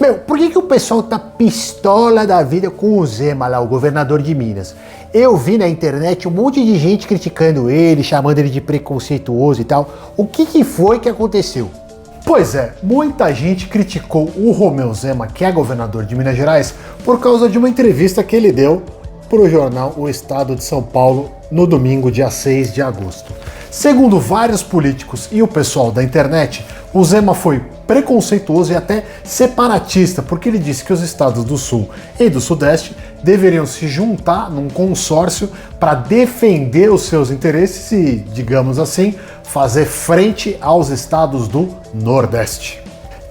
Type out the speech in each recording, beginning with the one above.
Meu, por que o pessoal tá pistola da vida com o Zema lá, o governador de Minas? Eu vi na internet um monte de gente criticando ele, chamando ele de preconceituoso e tal. O que foi que aconteceu? Pois é, muita gente criticou o Romeu Zema, que é governador de Minas Gerais, por causa de uma entrevista que ele deu para o jornal O Estado de São Paulo no domingo, dia 6 de agosto. Segundo vários políticos e o pessoal da internet, o Zema foi preconceituoso e até separatista, porque ele disse que os estados do Sul e do Sudeste deveriam se juntar num consórcio para defender os seus interesses e, digamos assim, fazer frente aos estados do Nordeste.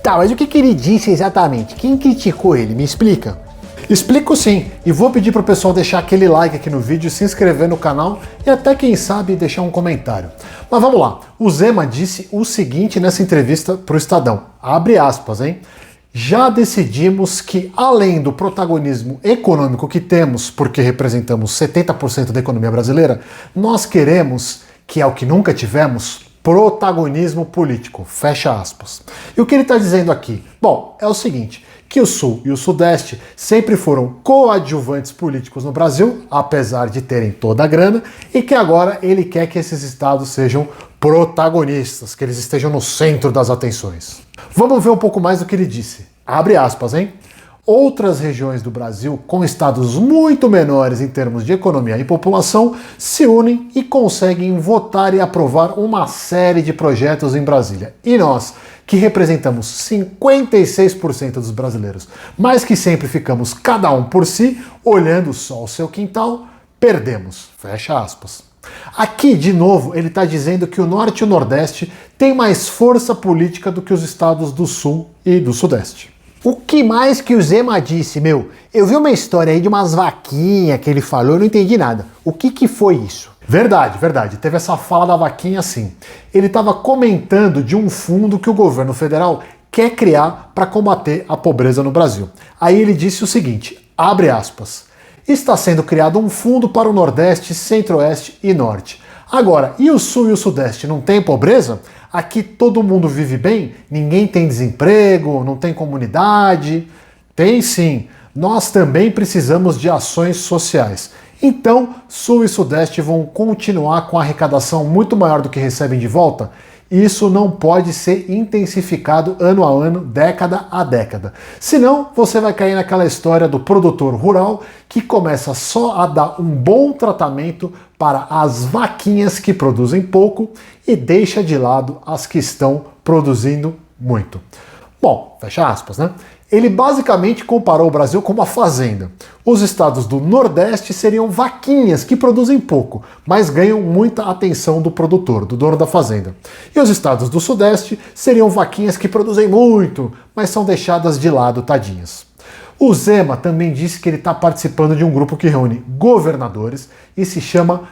Tá, mas o que ele disse exatamente? Quem criticou ele? Me explica. Explico sim, e vou pedir pro pessoal deixar aquele like aqui no vídeo, se inscrever no canal e até, quem sabe, deixar um comentário. Mas vamos lá, o Zema disse o seguinte nessa entrevista pro Estadão, abre aspas, hein? Já decidimos que, além do protagonismo econômico que temos, porque representamos 70% da economia brasileira, nós queremos, que é o que nunca tivemos, protagonismo político, fecha aspas. E o que ele está dizendo aqui? Bom, é o seguinte, que o Sul e o Sudeste sempre foram coadjuvantes políticos no Brasil, apesar de terem toda a grana, e que agora ele quer que esses estados sejam protagonistas, que eles estejam no centro das atenções. Vamos ver um pouco mais do que ele disse. Abre aspas, hein? Outras regiões do Brasil, com estados muito menores em termos de economia e população, se unem e conseguem votar e aprovar uma série de projetos em Brasília. E nós, que representamos 56% dos brasileiros, mas que sempre ficamos cada um por si, olhando só o seu quintal, perdemos. Fecha aspas. Aqui, de novo, ele está dizendo que o Norte e o Nordeste têm mais força política do que os estados do Sul e do Sudeste. O que mais que o Zema disse, meu? Eu vi uma história aí de umas vaquinhas que ele falou, eu não entendi nada. O que foi isso? Verdade, verdade. Teve essa fala da vaquinha sim. Ele estava comentando de um fundo que o governo federal quer criar para combater a pobreza no Brasil. Aí ele disse o seguinte, abre aspas, está sendo criado um fundo para o Nordeste, Centro-Oeste e Norte. Agora, e o Sul e o Sudeste não tem pobreza? Aqui todo mundo vive bem? Ninguém tem desemprego? Não tem comunidade? Tem sim. Nós também precisamos de ações sociais. Então, Sul e Sudeste vão continuar com a arrecadação muito maior do que recebem de volta? Isso não pode ser intensificado ano a ano, década a década. Senão, você vai cair naquela história do produtor rural que começa só a dar um bom tratamento para as vaquinhas que produzem pouco e deixa de lado as que estão produzindo muito. Bom, fecha aspas, né? Ele basicamente comparou o Brasil com uma fazenda. Os estados do Nordeste seriam vaquinhas que produzem pouco, mas ganham muita atenção do produtor, do dono da fazenda. E os estados do Sudeste seriam vaquinhas que produzem muito, mas são deixadas de lado, tadinhas. O Zema também disse que ele está participando de um grupo que reúne governadores e se chama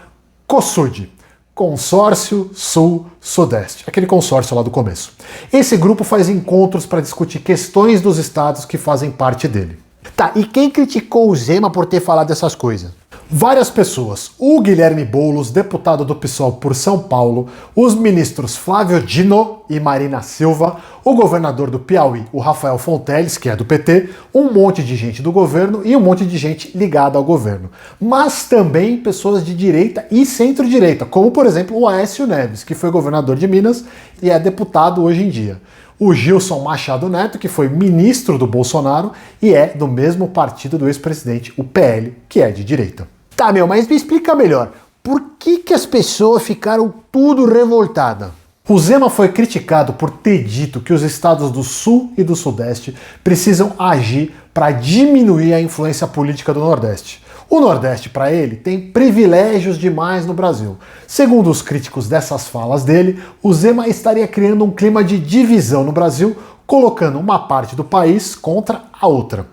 COSUD, Consórcio Sul-Sudeste, aquele consórcio lá do começo. Esse grupo faz encontros para discutir questões dos estados que fazem parte dele. Tá, e quem criticou o Zema por ter falado essas coisas? Várias pessoas. O Guilherme Boulos, deputado do PSOL por São Paulo, os ministros Flávio Dino e Marina Silva, o governador do Piauí, o Rafael Fonteles, que é do PT, um monte de gente do governo e um monte de gente ligada ao governo. Mas também pessoas de direita e centro-direita, como por exemplo o Aécio Neves, que foi governador de Minas e é deputado hoje em dia. O Gilson Machado Neto, que foi ministro do Bolsonaro e é do mesmo partido do ex-presidente, o PL, que é de direita. Tá, meu, mas me explica melhor. Por que as pessoas ficaram tudo revoltadas? O Zema foi criticado por ter dito que os estados do Sul e do Sudeste precisam agir para diminuir a influência política do Nordeste. O Nordeste, para ele, tem privilégios demais no Brasil. Segundo os críticos dessas falas dele, o Zema estaria criando um clima de divisão no Brasil, colocando uma parte do país contra a outra.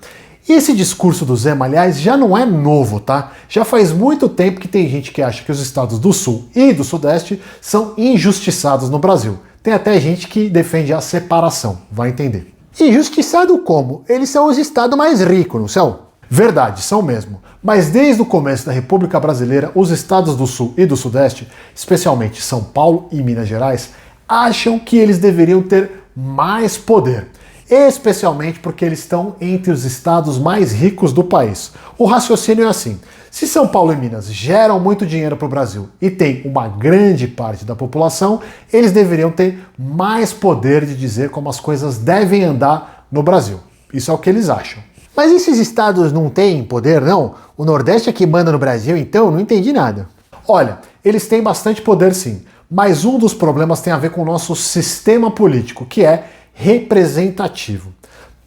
E esse discurso do Zema, aliás, já não é novo, tá? Já faz muito tempo que tem gente que acha que os estados do Sul e do Sudeste são injustiçados no Brasil. Tem até gente que defende a separação, vai entender. Injustiçado como? Eles são os estados mais ricos, não são? Verdade, são mesmo. Mas desde o começo da República Brasileira, os estados do Sul e do Sudeste, especialmente São Paulo e Minas Gerais, acham que eles deveriam ter mais poder. especialmente porque eles estão entre os estados mais ricos do país. O raciocínio é assim: se São Paulo e Minas geram muito dinheiro para o Brasil e tem uma grande parte da população, eles deveriam ter mais poder de dizer como as coisas devem andar no Brasil. Isso é o que eles acham. Mas esses estados não têm poder, não? O Nordeste é que manda no Brasil, então? Não entendi nada. Olha, eles têm bastante poder sim, mas um dos problemas tem a ver com o nosso sistema político, que é representativo.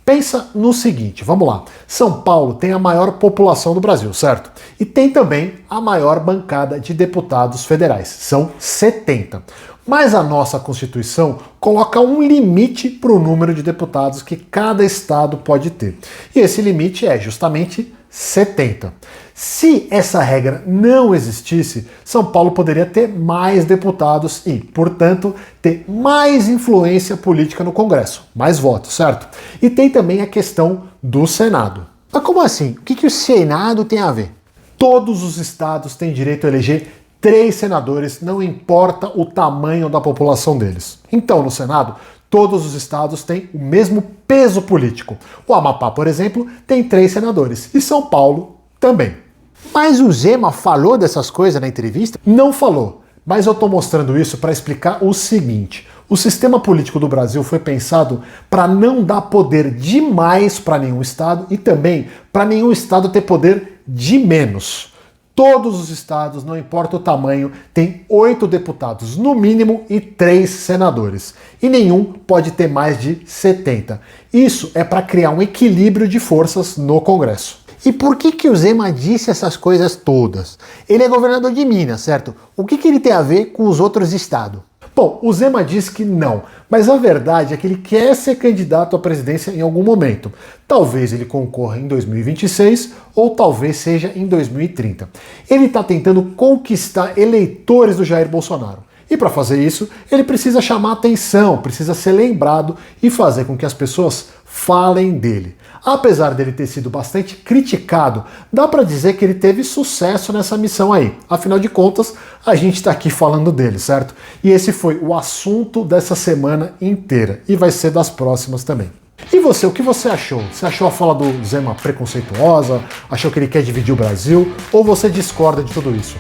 Pensa no seguinte, vamos lá. São Paulo tem a maior população do Brasil, certo? E tem também a maior bancada de deputados federais, são 70. Mas a nossa Constituição coloca um limite para o número de deputados que cada estado pode ter. E esse limite é justamente 70. Se essa regra não existisse, São Paulo poderia ter mais deputados e, portanto, ter mais influência política no Congresso, mais votos, certo? E tem também a questão do Senado. Mas como assim? O que o Senado tem a ver? Todos os estados têm direito a eleger 3 senadores, não importa o tamanho da população deles. Então, no Senado, todos os estados têm o mesmo peso político. O Amapá, por exemplo, tem 3 senadores e São Paulo também. Mas o Zema falou dessas coisas na entrevista? Não falou, mas eu estou mostrando isso para explicar o seguinte: o sistema político do Brasil foi pensado para não dar poder demais para nenhum estado e também para nenhum estado ter poder de menos. Todos os estados, não importa o tamanho, têm 8 deputados no mínimo e 3 senadores. E nenhum pode ter mais de 70. Isso é para criar um equilíbrio de forças no Congresso. E por que o Zema disse essas coisas todas? Ele é governador de Minas, certo? O que ele tem a ver com os outros estados? Bom, o Zema disse que não, mas a verdade é que ele quer ser candidato à presidência em algum momento. Talvez ele concorra em 2026 ou talvez seja em 2030. Ele está tentando conquistar eleitores do Jair Bolsonaro. E para fazer isso, ele precisa chamar atenção, precisa ser lembrado e fazer com que as pessoas falem dele. Apesar dele ter sido bastante criticado, dá para dizer que ele teve sucesso nessa missão aí. Afinal de contas, a gente está aqui falando dele, certo? E esse foi o assunto dessa semana inteira e vai ser das próximas também. E você, o que você achou? Você achou a fala do Zema preconceituosa? Achou que ele quer dividir o Brasil? Ou você discorda de tudo isso?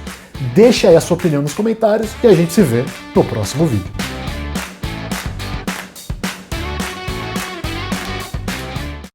Deixa aí a sua opinião nos comentários e a gente se vê no próximo vídeo.